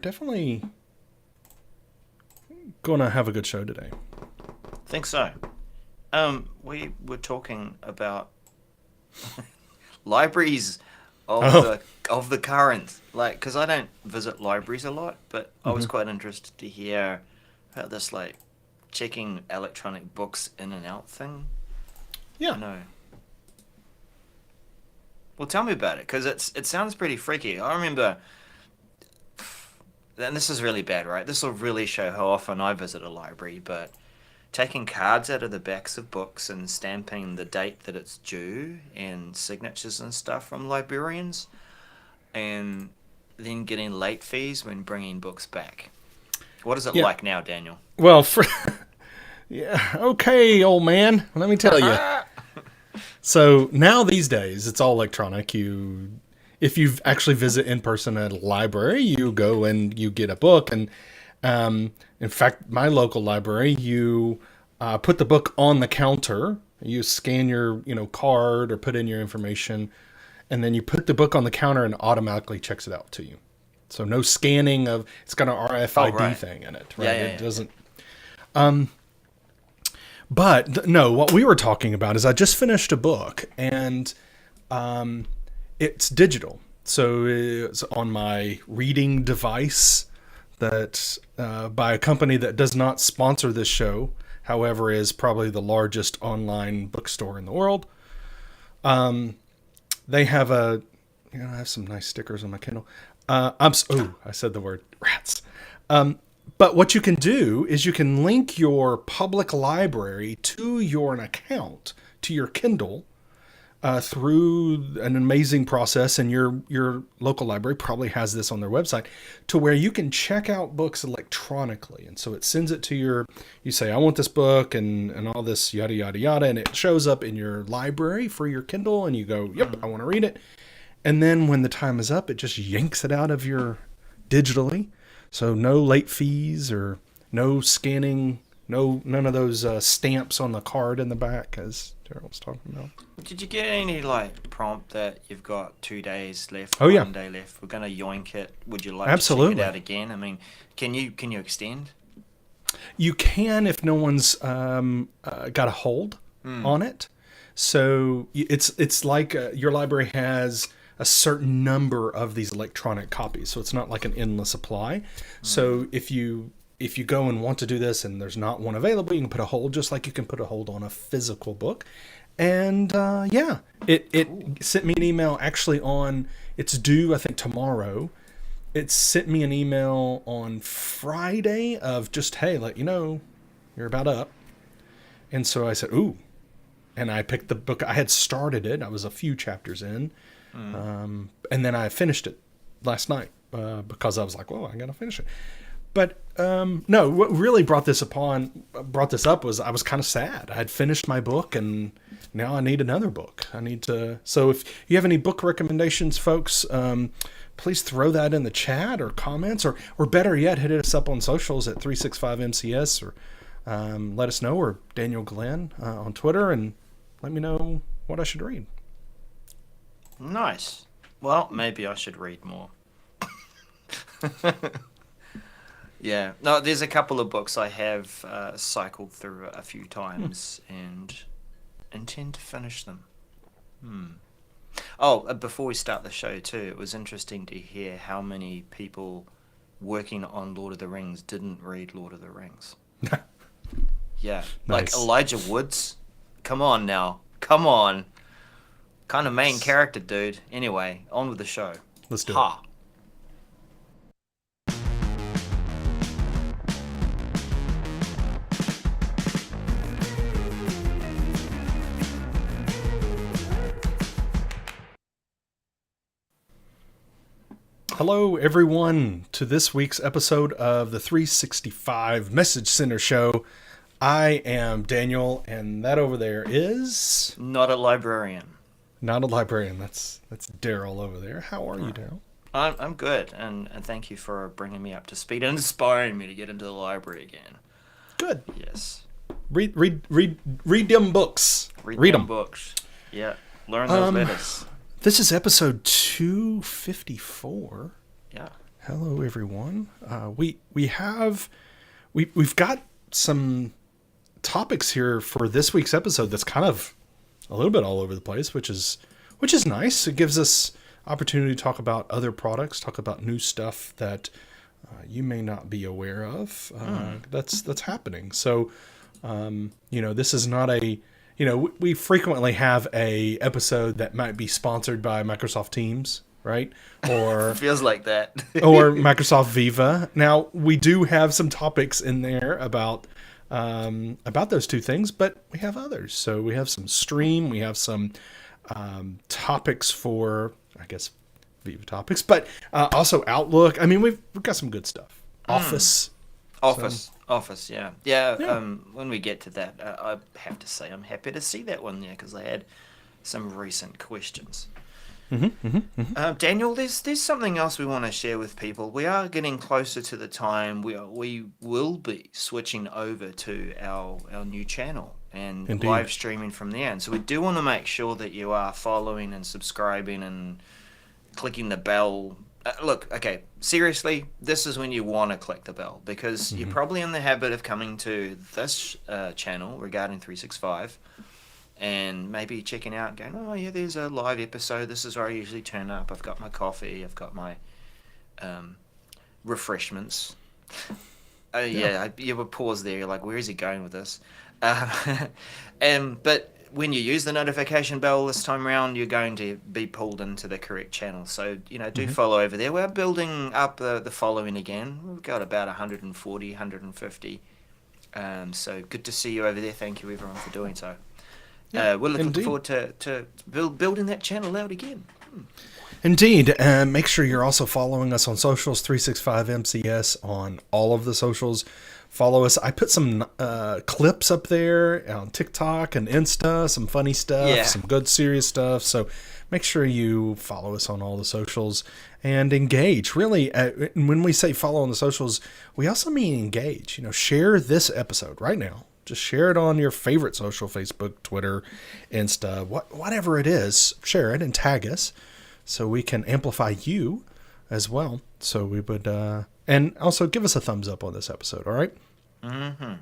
definitely going to have a good show today. Think so. We were talking about libraries Oh, of the current, like, because I don't visit libraries a lot, but I was hmm, quite interested to hear about this, like, checking electronic books in and out thing. yeah. I know. Well, tell me about it, because it sounds pretty freaky. I remember, and this is really bad, right? This will really show how often I visit a library, but taking cards out of the backs of books and stamping the date that it's due and signatures and stuff from librarians, and then getting late fees when bringing books back. What is it Yeah. like now, Daniel? Well, yeah. Okay, old man. Let me tell you. So now these days, it's all electronic. If you actually visit in person at a library, you go and you get a book. And in fact, my local library, you put the book on the counter. You scan your card or put in your information, and then you put the book on the counter and automatically checks it out to you. So no scanning of it's got an Oh, RFID right. thing in it, Yeah, right? yeah, It yeah. doesn't. But no, what we were talking about is I just finished a book and it's digital. So it's on my reading device that by a company that does not sponsor this show, however, is probably the largest online bookstore in the world. They have I have some nice stickers on my Kindle. I said the word rats. But what you can do is you can link your public library to your account, to your Kindle, through an amazing process, and your local library probably has this on their website, to where you can check out books electronically. And so it sends it to you say, I want this book and all this yada yada yada, and it shows up in your library for your Kindle, and you go, yep, I want to read it. And then when the time is up, it just yanks it out of your digitally. So no late fees or no scanning, none of those stamps on the card in the back, as Darrell was talking about. Did you get any, like, prompt that you've got 2 days left, Oh yeah, 1 day left? We're gonna yoink it. Would you like to check it absolutely. out again? I mean, can you extend? You can if no one's got a hold Hmm. on it. So it's like your library has a certain number of these electronic copies, so it's not like an endless supply. Hmm. So if you go and want to do this and there's not one available, you can put a hold just like you can put a hold on a physical book. And yeah, it Cool. sent me an email actually on it's due I think tomorrow. It sent me an email on Friday of just hey, let you know you're about up. And so I said, ooh, and I picked the book. I had started it. I was a few chapters in, Hmm. and then I finished it last night because I was like, "Well, I gotta finish it." But no, what really brought this up was I was kind of sad. I had finished my book, and now I need another book. I need to. So if you have any book recommendations, folks, please throw that in the chat or comments, or better yet, hit us up on socials at 365MCS or let us know, or Daniel Glenn on Twitter, and let me know what I should read. Nice. Well, maybe I should read more. Yeah. No, there's a couple of books I have cycled through a few times and intend to finish them. Hmm. Oh, before we start the show too, it was interesting to hear how many people working on Lord of the Rings didn't read Lord of the Rings. Yeah, like Nice. Elijah Woods. Come on now. Come on. Kind of main character, dude. Anyway, on with the show. Let's do it. Ha. Hello, everyone, to this week's episode of the 365 Message Center Show. I am Daniel, and that over there is Not a librarian. not a librarian. That's Daryl over there. How are you, Huh. Daryl? I'm good, and thank you for bringing me up to speed and inspiring me to get into the library again. Good. Yes. Read them books. Read Read them them. books. Yeah. Learn those Um, letters. this is episode 254. Yeah. Hello, everyone. We've got some topics here for this week's episode that's kind of a little bit all over the place, which is nice. It gives us opportunity to talk about other products, talk about new stuff that you may not be aware of. That's happening. So, this is not we frequently have a episode that might be sponsored by Microsoft Teams, right? Or Feels like that. or Microsoft Viva. Now, we do have some topics in there about those two things, but we have others. So we have some Stream, we have some topics for, I guess, Viva topics, but also Outlook. I mean, we've got some good stuff. Office. Office, yeah. When we get to that, I have to say I'm happy to see that one there because I had some recent questions. Daniel, there's something else we want to share with people. We are getting closer to the time we will be switching over to our new channel and Indeed. live streaming from there. And so we do want to make sure that you are following and subscribing and clicking the bell. Look, okay, seriously, this is when you want to click the bell because you're probably in the habit of coming to this channel regarding 365 and maybe checking out and going, oh yeah, there's a live episode. This is where I usually turn up. I've got my coffee. I've got my refreshments. You would pause there. You're like, where is he going with this? But when you use the notification bell this time around, you're going to be pulled into the correct channel. So, do follow over there. We're building up the following again. We've got about 140, 150. So good to see you over there. Thank you, everyone, for doing so. We're looking forward to building that channel out again. Indeed. Make sure you're also following us on socials, 365 MCS on all of the socials. Follow us. I put some clips up there on TikTok and Insta, some funny stuff, some good serious stuff. So make sure you follow us on all the socials and engage. Really, when we say follow on the socials, we also mean engage. Share this episode right now. Just share it on your favorite social, Facebook, Twitter, Insta, whatever it is. Share it and tag us so we can amplify you as well. So we would... and also give us a thumbs up on this episode, all right? Mm-hmm.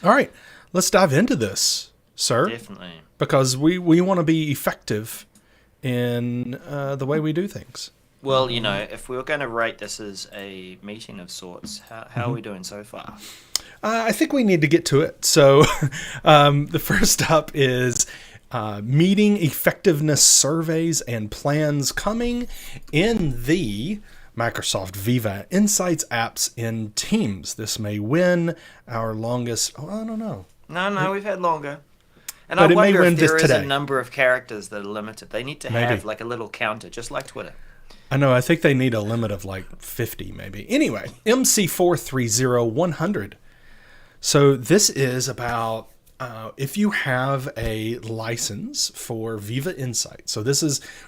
All right, let's dive into this, sir. Definitely. Because we want to be effective in the way we do things. Well, if we were going to rate this as a meeting of sorts, how are we doing so far? I think we need to get to it. So the first up is... meeting effectiveness surveys and plans coming in the Microsoft Viva Insights apps in Teams. This may win our longest... Oh, I don't know. No, we've had longer. And But I it may wonder win if there this is today. a number of characters that are limited. They need to have like a little counter, just like Twitter. I know. I think they need a limit of like 50 maybe. Anyway, MC430100. So this is about... if you have a license for Viva Insights, so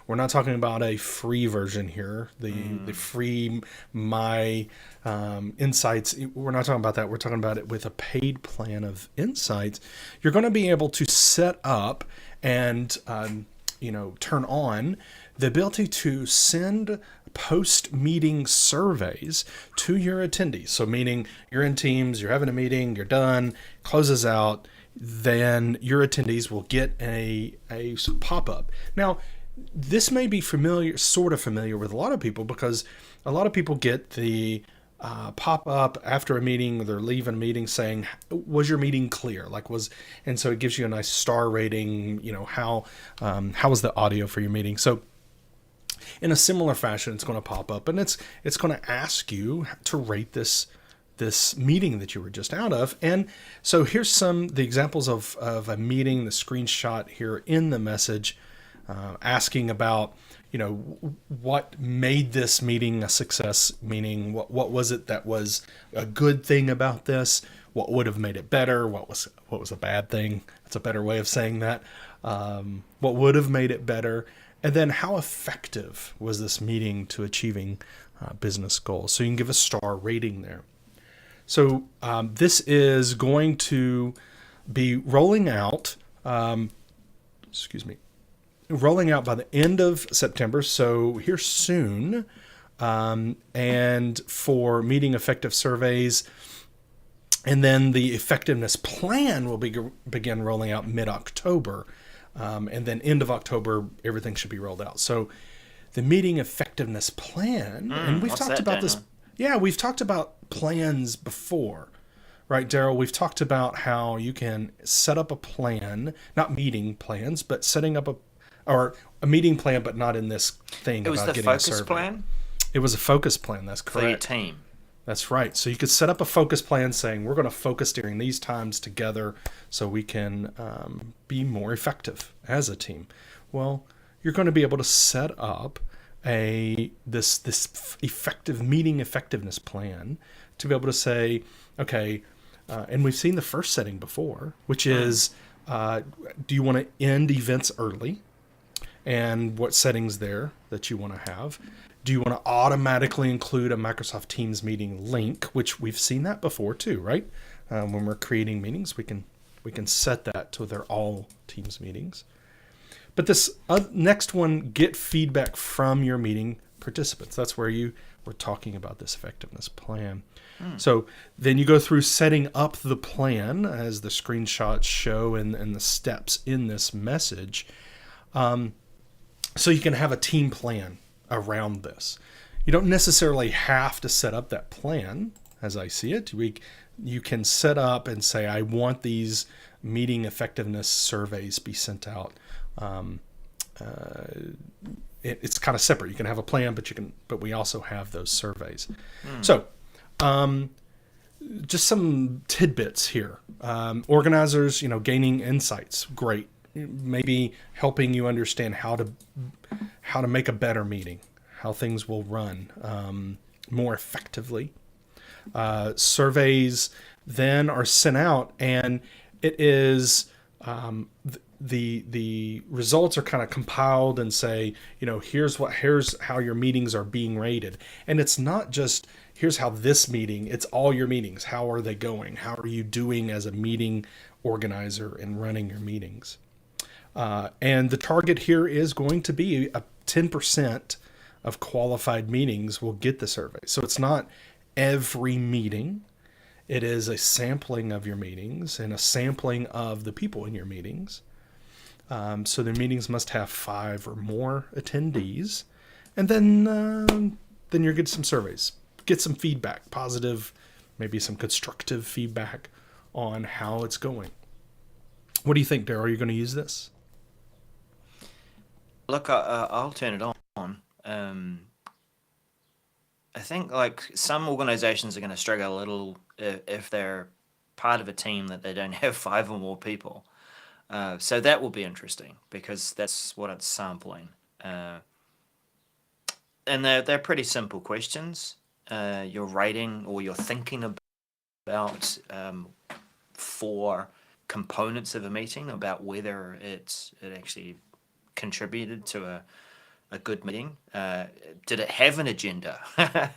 we're not talking about a free version here, the free My Insights, we're not talking about that, we're talking about it with a paid plan of Insights. You're going to be able to set up and, turn on the ability to send post-meeting surveys to your attendees. So meaning you're in Teams, you're having a meeting, you're done, closes out, then your attendees will get a pop-up. Now, this may be sort of familiar with a lot of people because a lot of people get the pop-up after a meeting, they're leaving a meeting saying, was your meeting clear? And so it gives you a nice star rating, how was the audio for your meeting? So in a similar fashion, it's going to pop up and it's going to ask you to rate this meeting that you were just out of. And so here's the examples of a meeting, the screenshot here in the message, asking about, what made this meeting a success, meaning what was it that was a good thing about this? What would have made it better? What was a bad thing? That's a better way of saying that. What would have made it better? And then how effective was this meeting to achieving business goals? So you can give a star rating there. So this is going to be rolling out by the end of September. So here soon, and for meeting effective surveys. And then the effectiveness plan will begin rolling out mid-October. And then end of October, everything should be rolled out. So the meeting effectiveness plan, and we've talked about this. Yeah, we've talked about plans before, right, Darrell? We've talked about how you can set up a plan, not meeting plans, but setting up a meeting plan, but not in this thing It was about the getting a focus survey. plan It was a focus plan. That's for your correct. team. That's right. So you could set up a focus plan saying we're going to focus during these times together so we can be more effective as a team. Well, you're going to be able to set up this effective meeting effectiveness plan to be able to say, okay, and we've seen the first setting before, which is, do you want to end events early? And what settings there that you want to have? Do you want to automatically include a Microsoft Teams meeting link, which we've seen that before too, right? When we're creating meetings, we can set that to they're all Teams meetings. But this next one, get feedback from your meeting participants. That's where we're talking about this effectiveness plan. So then you go through setting up the plan as the screenshots show and the steps in this message. So you can have a team plan around this. You don't necessarily have to set up that plan, as I see it. You can set up and say, I want these meeting effectiveness surveys be sent out. It's kind of separate. You can have a plan, but we also have those surveys. So, just some tidbits here. Organizers, gaining insights, great. Maybe helping you understand how to make a better meeting, how things will run more effectively. Surveys then are sent out, and it is the results are kind of compiled and say, here's how your meetings are being rated. And it's not just here's how this meeting, it's all your meetings. How are they going? How are you doing as a meeting organizer and running your meetings? And the target here is going to be 10% of qualified meetings will get the survey. So it's not every meeting. It is a sampling of your meetings and a sampling of the people in your meetings. So the meetings must have 5 or more attendees. And then you're getting some surveys. Get some feedback, positive, maybe some constructive feedback on how it's going. What do you think, Darrell? Are you going to use this? Look, I'll turn it on. I think some organizations are going to struggle a little if they're part of a team that they don't have 5 or more people. So that will be interesting because that's what it's sampling. And they're pretty simple questions. You're writing or you're thinking about 4 components of a meeting, about whether it actually contributed to a good meeting. Did it have an agenda?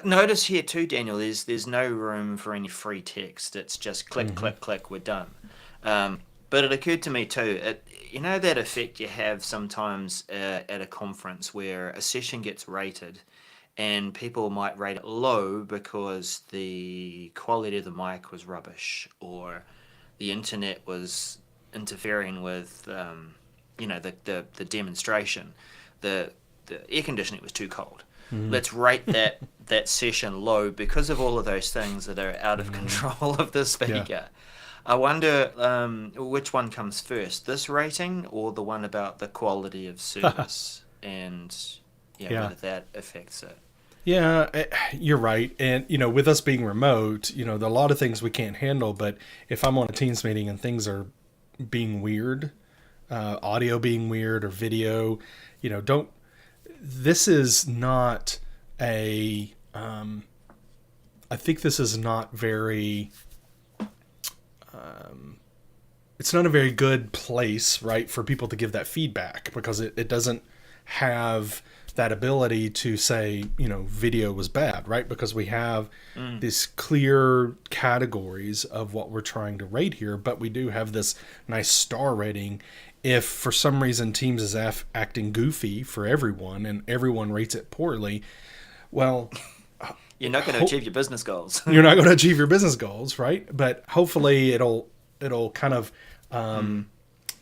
Notice here too, Daniel, there's no room for any free text. It's just click, click, click, we're done. But it occurred to me too, that effect you have sometimes at a conference where a session gets rated and people might rate it low because the quality of the mic was rubbish or the internet was interfering with the demonstration. The air conditioning was too cold. Let's rate that session low because of all of those things that are out of control of the speaker. Yeah. I wonder which one comes first, this rating or the one about the quality of service and whether that affects it. Yeah, you're right. And, with us being remote, there are a lot of things we can't handle. But if I'm on a Teams meeting and things are being weird, audio being weird or video, this is not I think this is not very, it's not a very good place, right, for people to give that feedback because it doesn't have that ability to say, video was bad, right? Because we have these clear categories of what we're trying to rate here, but we do have this nice star rating. If for some reason Teams is acting goofy for everyone and everyone rates it poorly, Well, You're not going to achieve your business goals. you're not going to achieve your business goals, right? But hopefully it'll kind of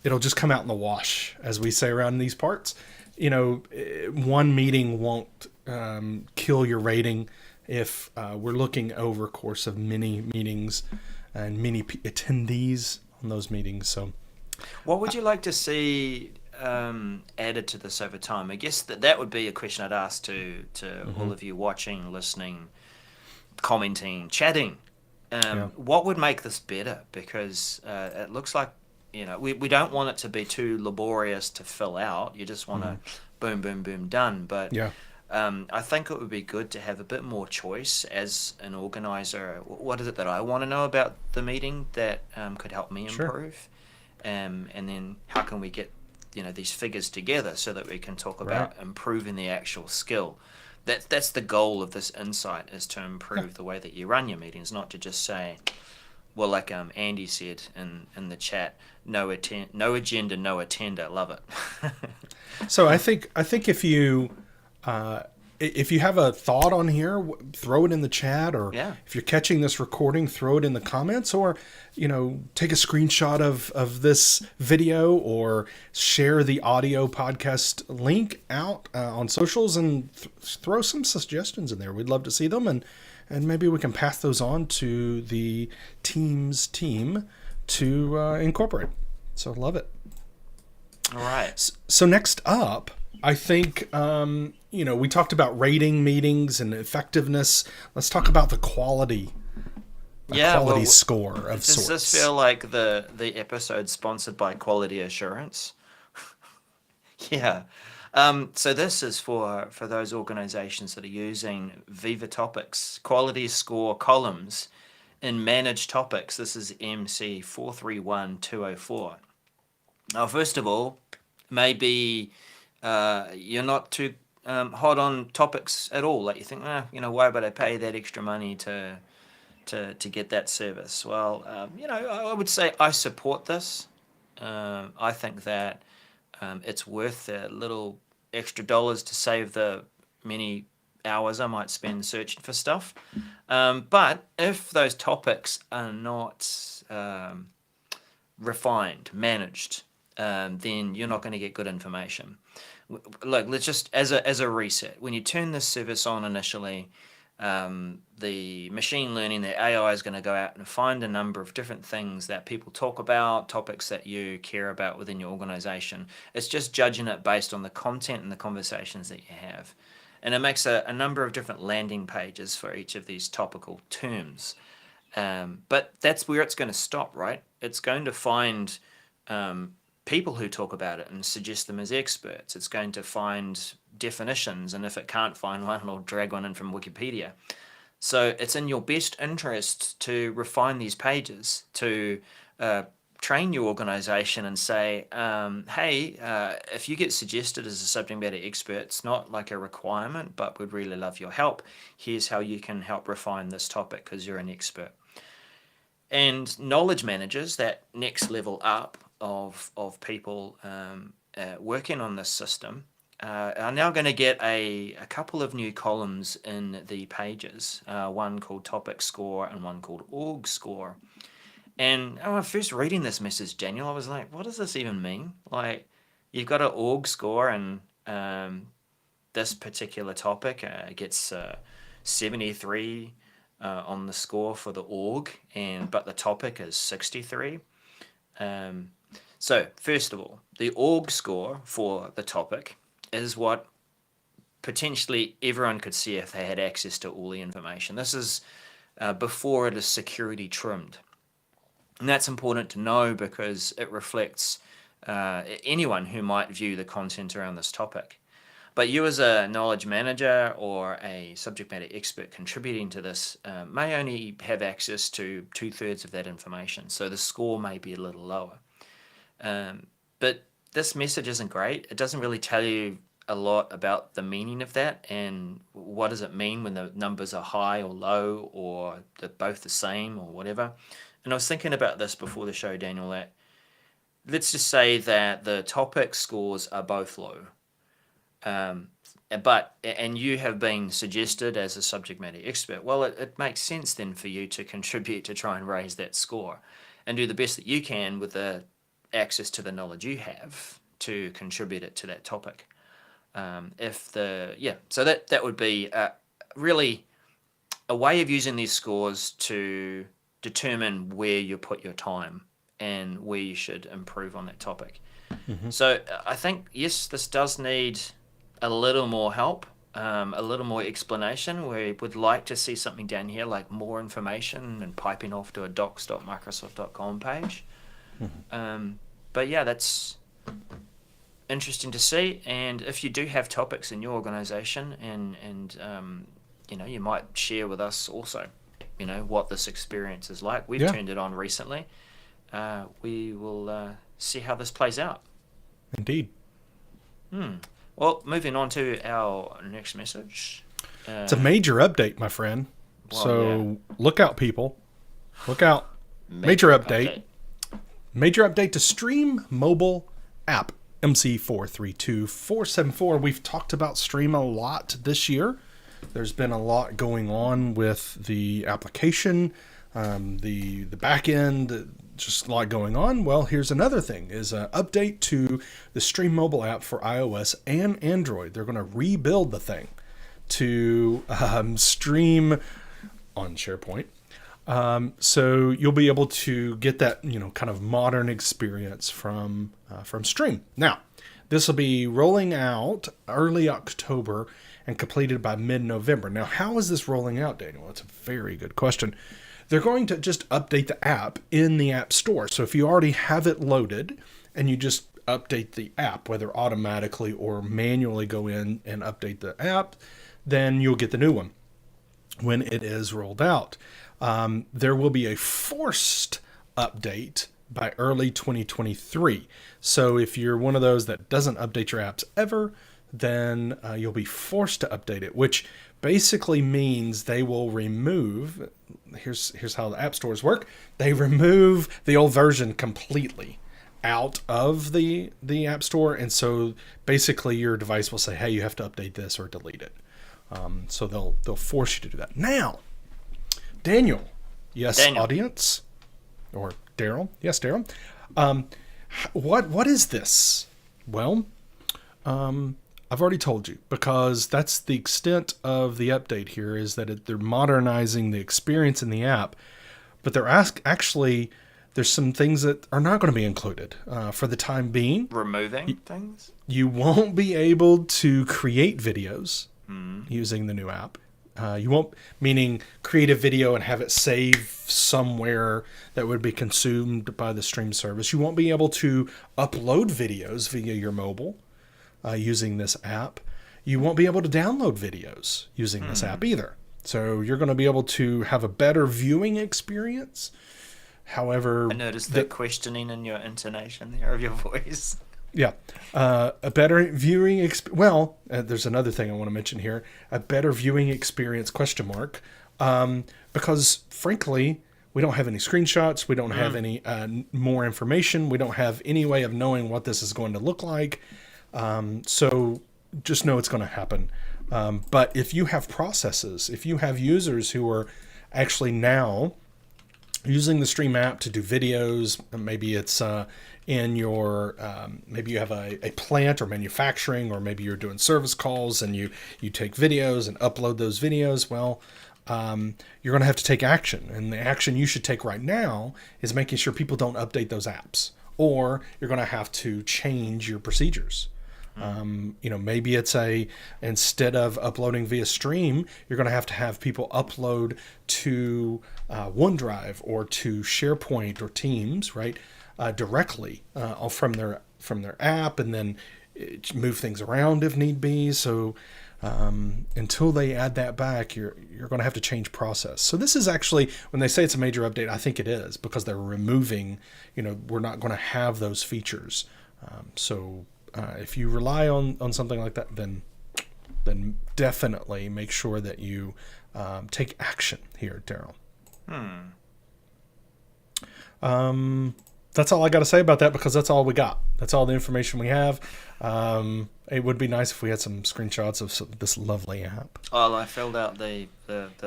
it'll just come out in the wash, as we say around these parts. One meeting won't kill your rating if we're looking over a course of many meetings and many attendees on those meetings. So, What would you like to see added to this over time? I guess that would be a question I'd ask to all of you watching, listening, commenting, chatting. yeah, What would make this better? Because it looks like, we don't want it to be too laborious to fill out. You just want to boom, boom, boom, done. But yeah, I think it would be good to have a bit more choice as an organizer. What is it that I want to know about the meeting that could help me sure, improve? And then how can we get these figures together so that we can talk right, about improving the actual skill. That's the goal of this insight, is to improve yeah. the way that you run your meetings, not to just say, well, like Andy said in the chat, no agenda, no attender. Love it. So I think if you have a thought on here, throw it in the chat, or Yeah. if you're catching this recording, throw it in the comments, or take a screenshot of this video, or share the audio podcast link out on socials, and throw some suggestions in there. We'd love to see them, and maybe we can pass those on to the team to incorporate. So love it. All right. So next up, I think we talked about rating meetings and effectiveness. Let's talk about the quality, Yeah. quality Well, score of does sorts. this feel like the episode sponsored by Quality Assurance? Yeah. So this is for those organizations that are using Viva Topics quality score columns in managed topics. This is MC 431204. Now, first of all, maybe you're not too hot on topics at all. Like you think, why would I pay that extra money to get that service? Well, I would say I support this. I think that it's worth the little extra dollars to save the many hours I might spend searching for stuff. But if those topics are not refined, managed, then you're not going to get good information. Look, let's just as a reset. When you turn this service on initially, the machine learning, the AI is going to go out and find a number of different things that people talk about, topics that you care about within your organization. It's just judging it based on the content and the conversations that you have. And it makes a number of different landing pages for each of these topical terms. But that's where it's going to stop, right? It's going to find people who talk about it and suggest them as experts. It's going to find definitions, and if it can't find one, it'll drag one in from Wikipedia. So it's in your best interest to refine these pages, to train your organization and say, hey, if you get suggested as a subject matter expert, it's not like a requirement, but we'd really love your help. Here's how you can help refine this topic because you're an expert. And knowledge managers, that next level up of people working on this system, are now going to get a couple of new columns in the pages, one called Topic Score and one called Org Score. And when I was first reading this message, Daniel, I was like, what does this even mean? Like, you've got an Org Score, and this particular topic gets 73 on the score for the org, but the topic is 63. So first of all, the org score for the topic is what potentially everyone could see if they had access to all the information. This is before it is security trimmed. And that's important to know because it reflects anyone who might view the content around this topic. But you as a knowledge manager or a subject matter expert contributing to this may only have access to 2/3 of that information. So the score may be a little lower. But this message isn't great. It doesn't really tell you a lot about the meaning of that and what does it mean when the numbers are high or low or they're both the same or whatever. And I was thinking about this before the show, Daniel, that let's just say that the topic scores are both low. and you have been suggested as a subject matter expert. Well, it makes sense then for you to contribute to try and raise that score, and do the best that you can with the access to the knowledge you have to contribute it to that topic. So that would be really a way of using these scores to determine where you put your time and where you should improve on that topic. So I think, yes, this does need a little more help, a little more explanation. We would like to see something down here like more information and piping off to a docs.microsoft.com page. But yeah, that's interesting to see. And if you do have topics in your organization and you might share with us also, what this experience is like. We've turned it on recently. We will see how this plays out. Indeed. Well, moving on to our next message. It's a major update, my friend. Look out, people. Look out. Major update. Major update to Stream mobile app. MC432474. We've talked about Stream a lot this year. There's been a lot going on with the application, the back end, just a lot going on. Well, here's another thing, is an update to the Stream mobile app for iOS and Android. They're going to rebuild the thing to stream on SharePoint. So you'll be able to get that, kind of modern experience from Stream. Now, this will be rolling out early October and completed by mid-November. Now, how is this rolling out, Daniel? That's a very good question. They're going to just update the app in the App Store. So if you already have it loaded and you just update the app, whether automatically or manually go in and update the app, then you'll get the new one when it is rolled out. There will be a forced update by early 2023. So if you're one of those that doesn't update your apps ever, then you'll be forced to update it, which basically means they will remove, here's how the app stores work, they remove the old version completely out of the app store, and so basically your device will say, hey, you have to update this or delete it. So they'll force you to do that. Now, Daniel, yes, audience, or Darrell, yes, Darrell, what is this? Well, I've already told you, because that's the extent of the update here, is that they're modernizing the experience in the app, but they're actually, there's some things that are not going to be included for the time being. Removing things? You won't be able to create videos using the new app. You won't, meaning create a video and have it save somewhere that would be consumed by the Stream service. You won't be able to upload videos via your mobile using this app. You won't be able to download videos using this app either. So you're going to be able to have a better viewing experience. However, I noticed the questioning in your intonation there of your voice. Yeah. A better viewing experience. Well, there's another thing I want to mention here. A better viewing experience, ? Because frankly, we don't have any screenshots. We don't have any more information. We don't have any way of knowing what this is going to look like. So just know it's going to happen. But if you have processes, if you have users who are actually now using the Stream app to do videos, maybe it's in your, maybe you have a plant or manufacturing, or maybe you're doing service calls and you take videos and upload those videos. Well, you're going to have to take action. And the action you should take right now is making sure people don't update those apps, or you're going to have to change your procedures. Maybe it's instead of uploading via Stream, you're going to have people upload to OneDrive or to SharePoint or Teams, right? Directly from their app, and then move things around if need be. So until they add that back, you're going to have to change process. So this is actually, when they say it's a major update, I think it is, because they're removing, we're not going to have those features. If you rely on something like that, then definitely make sure that you take action here, Darrell. That's all I got to say about that, because that's all we got. That's all the information we have. It would be nice if we had some screenshots of this lovely app. Oh, I filled out the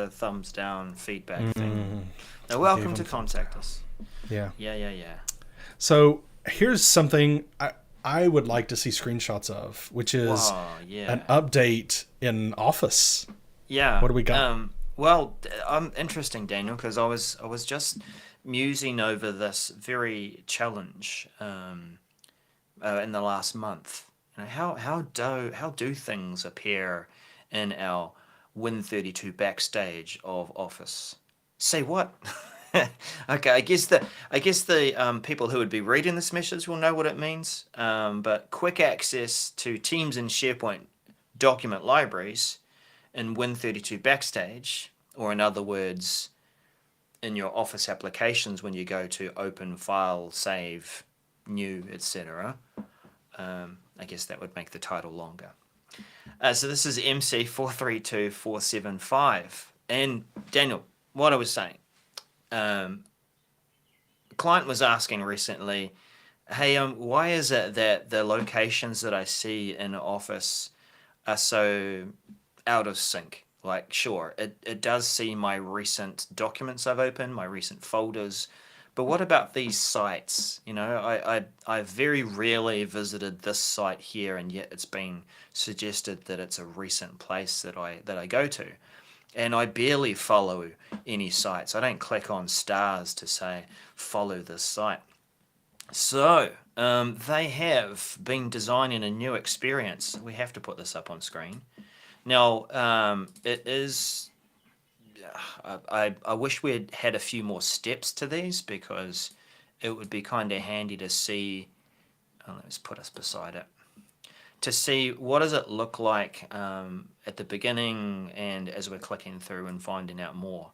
thumbs down feedback thing. They're welcome to contact us. Yeah. Yeah. So here's something I would like to see screenshots of, which is an update in Office. Yeah. What do we got? Interesting, Daniel, because I was just musing over this very challenge in the last month. You know, how do things appear in our Win32 backstage of Office? Say what? Okay, I guess the people who would be reading this message will know what it means. But quick access to Teams and SharePoint document libraries in Win32 backstage, or in other words, in your Office applications when you go to open, file, save, new, etc. I guess that would make the title longer. So this is MC432475. And Daniel, what I was saying, a client was asking recently, hey, why is it that the locations that I see in Office are so out of sync? Like, sure, it does see my recent documents I've opened, my recent folders, but what about these sites? You know, I very rarely visited this site here, and yet it's been suggested that it's a recent place that I go to. And I barely follow any sites. I don't click on stars to say, follow this site. So, they have been designing a new experience. We have to put this up on screen. Now, it is... I wish we had had a few more steps to these, because it would be kind of handy to see... let's put us beside it. To see what does it look like at the beginning and as we're clicking through and finding out more.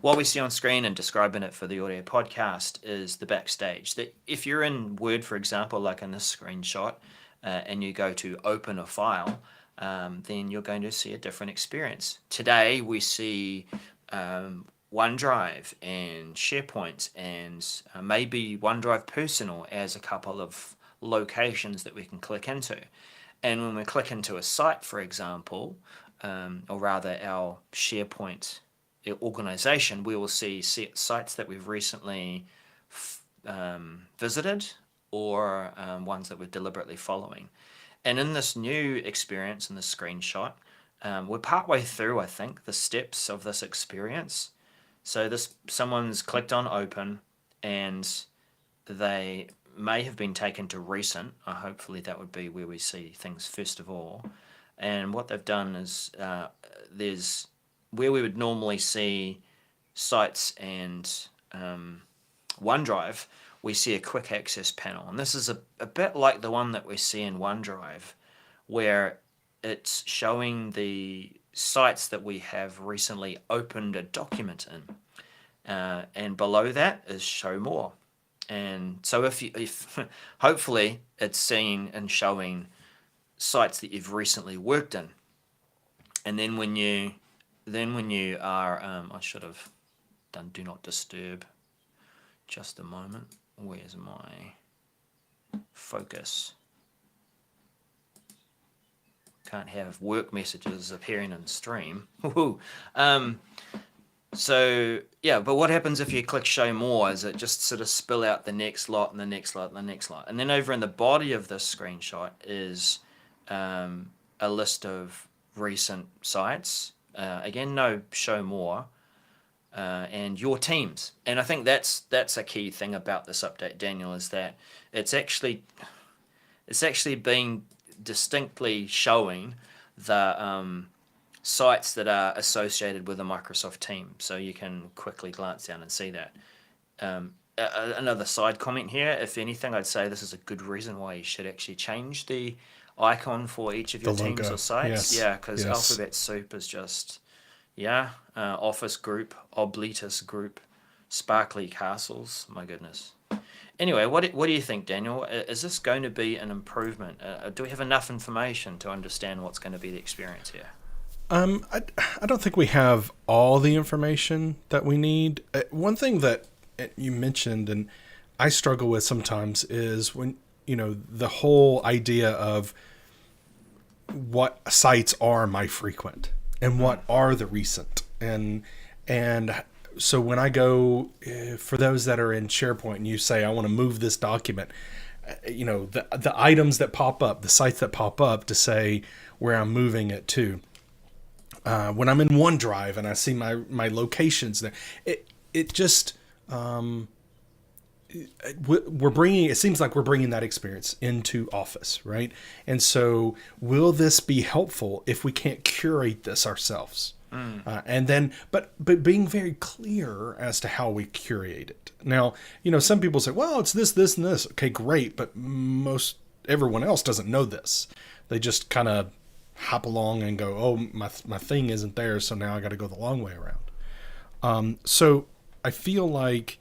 What we see on screen, and describing it for the audio podcast, is the backstage. That if you're in Word, for example, like in this screenshot, and you go to open a file, then you're going to see a different experience. Today we see OneDrive and SharePoint and maybe OneDrive Personal as a couple of locations that we can click into. And when we click into a site, for example, or rather our SharePoint organization, we will see sites that we've recently visited, or ones that we're deliberately following. And in this new experience, in this screenshot, we're partway through, I think, the steps of this experience. So someone's clicked on open, and they may have been taken to recent. Hopefully that would be where we see things first of all. And what they've done is there's where we would normally see sites and OneDrive, we see a quick access panel. And this is a bit like the one that we see in OneDrive, where it's showing the sites that we have recently opened a document in. And below that is show more. And so if hopefully it's seeing and showing sites that you've recently worked in. And then when you are, I should have done do not disturb. Just a moment. Where's my focus? Can't have work messages appearing in stream. So yeah, but what happens if you click show more is it just sort of spill out the next lot and the next lot and the next lot. And then over in the body of this screenshot is a list of recent sites. Again, no show more. And your teams. And I think that's a key thing about this update, Daniel, is that it's actually been distinctly showing the sites that are associated with a Microsoft team. So you can quickly glance down and see that. Another side comment here, if anything, I'd say this is a good reason why you should actually change the icon for each of your teams or sites. Yes. Yeah, because Alphabet Soup is just... Office Group, Oblitus Group, Sparkly Castles. My goodness. Anyway, what do you think, Daniel? Is this going to be an improvement? Do we have enough information to understand what's going to be the experience here? I don't think we have all the information that we need. One thing that you mentioned, and I struggle with sometimes is when, the whole idea of what sites are my frequent and what are the recent. And so when I go, for those that are in SharePoint and you say, I want to move this document, the items that pop up, the sites that pop up to say where I'm moving it to. When I'm in OneDrive and I see my locations there, it just we're bringing. It seems like we're bringing that experience into Office, right? And so, will this be helpful if we can't curate this ourselves? And then, but being very clear as to how we curate it. Now, some people say, well, it's this, this, and this. Okay, great, but everyone else doesn't know this. They just kind of hop along and go, oh, my thing isn't there, so now I got to go the long way around. So I feel like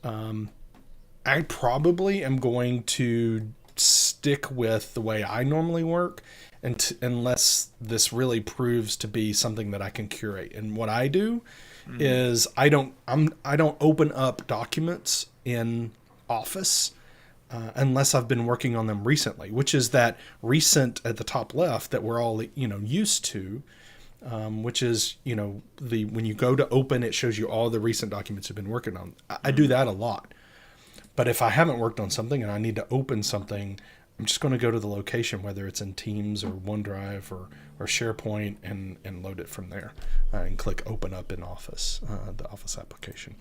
I probably am going to stick with the way I normally work, unless this really proves to be something that I can curate. And what I do is I don't open up documents in Office unless I've been working on them recently, which is that recent at the top left that we're all used to, which is when you go to open, it shows you all the recent documents you've been working on. I do that a lot. But if I haven't worked on something and I need to open something, I'm just going to go to the location, whether it's in Teams or OneDrive or SharePoint, and load it from there, and click Open Up in Office, the Office application.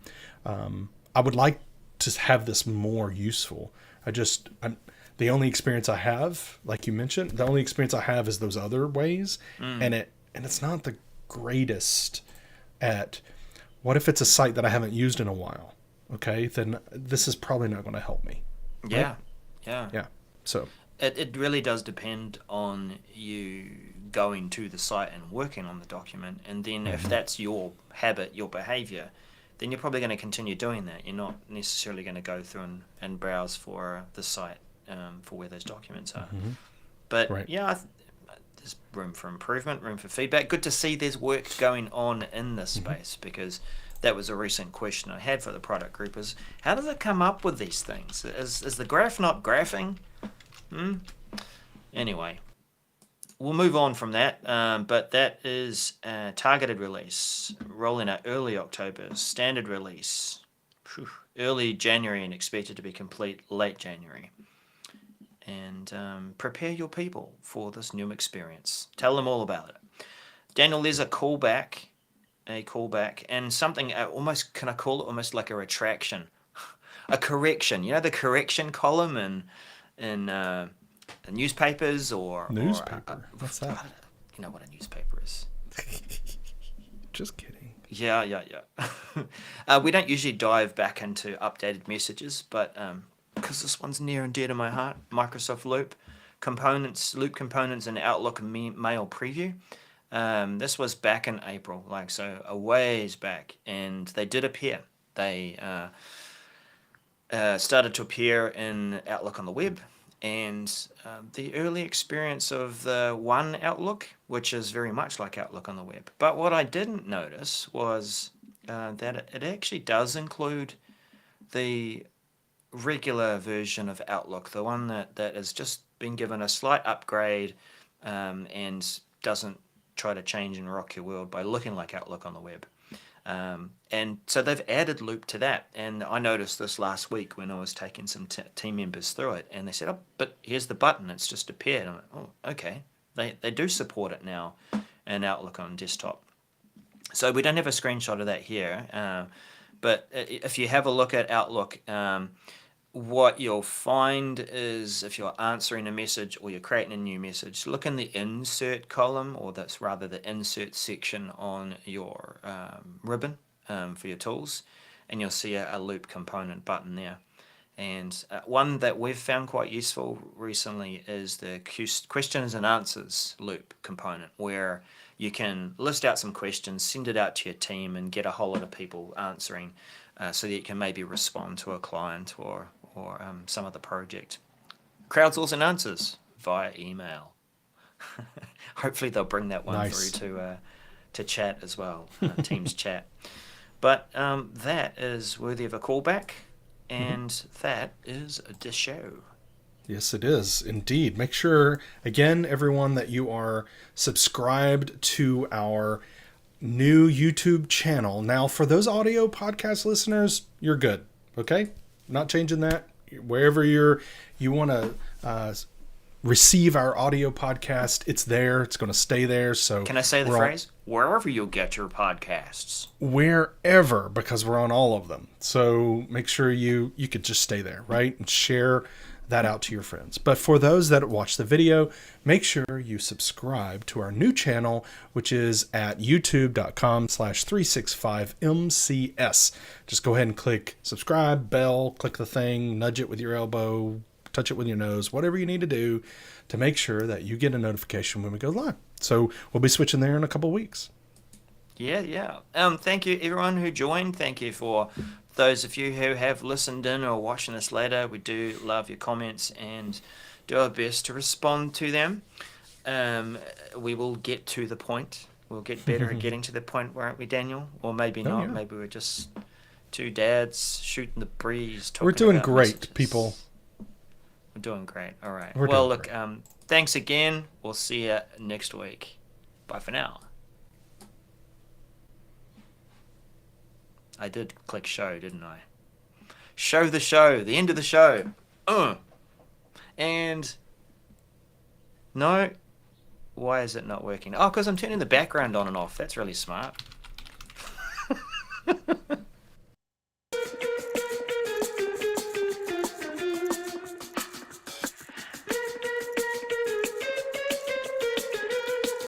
I would like to have this more useful. The only experience I have, like you mentioned, the only experience I have is those other ways, and it's not the greatest at. What if it's a site that I haven't used in a while? Okay, then this is probably not going to help me. Yeah, right? Yeah. So it really does depend on you going to the site and working on the document, and then if that's your habit, your behavior, then you're probably going to continue doing that. You're not necessarily going to go through and browse for the site for where those documents are. But right. There's room for improvement, room for feedback. Good to see there's work going on in this space, because that was a recent question I had for the product group, is how does it come up with these things? Is the graph not graphing? Anyway, we'll move on from that, but that is a targeted release, rolling out early October, standard release, early January, and expected to be complete late January. And prepare your people for this new experience. Tell them all about it. Daniel, there's a callback, and something almost, can I call it almost like a retraction, a correction? The correction column in newspapers or newspaper. What's that? You know what a newspaper is? Just kidding. Yeah. We don't usually dive back into updated messages, but because this one's near and dear to my heart, Microsoft Loop components, and Outlook Mail preview. This was back in April, so a ways back, and they did appear. They started to appear in Outlook on the web, and the early experience of the One Outlook, which is very much like Outlook on the web. But what I didn't notice was that it actually does include the regular version of Outlook, the one that has just been given a slight upgrade and doesn't try to change and rock your world by looking like Outlook on the web. And so they've added Loop to that. And I noticed this last week when I was taking some team members through it, and they said, oh, but here's the button, it's just appeared. I'm like, oh, okay. They do support it now in Outlook on desktop. So we don't have a screenshot of that here, but if you have a look at Outlook, what you'll find is if you're answering a message or you're creating a new message, look in the insert column, or that's rather the insert section on your ribbon for your tools, and you'll see a Loop component button there. And one that we've found quite useful recently is the questions and answers Loop component, where you can list out some questions, send it out to your team, and get a whole lot of people answering, so that you can maybe respond to a client or some other project. Crowdsource and answers via email. Hopefully they'll bring that one through to chat as well, Teams chat. But that is worthy of a callback. And that is the show. Yes, it is indeed. Make sure, again, everyone, that you are subscribed to our new YouTube channel. Now, for those audio podcast listeners, you're good. Okay, not changing that. Wherever you want to receive our audio podcast, it's there. It's going to stay there. So can I say the phrase? Wherever you get your podcasts. Wherever, because we're on all of them. So make sure you could just stay there, right? And share that out to your friends. But for those that watch the video, make sure you subscribe to our new channel, which is at youtube.com/365MCS. Just go ahead and click subscribe, bell, click the thing, nudge it with your elbow, touch it with your nose, whatever you need to do to make sure that you get a notification when we go live. So we'll be switching there in a couple of weeks. Yeah. Thank you, everyone who joined. Thank you for those of you who have listened in or watching this later. We do love your comments and do our best to respond to them. We will get to the point. We'll get better at getting to the point, won't we, Daniel? Or maybe not. Yeah. Maybe we're just two dads shooting the breeze. We're doing about great, messages. people. We're doing great. All right. We're well, doing look, thanks again. We'll see you next week. Bye for now. I did click show, didn't I? Show the show. The end of the show. And no. Why is it not working? Oh, because I'm turning the background on and off. That's really smart.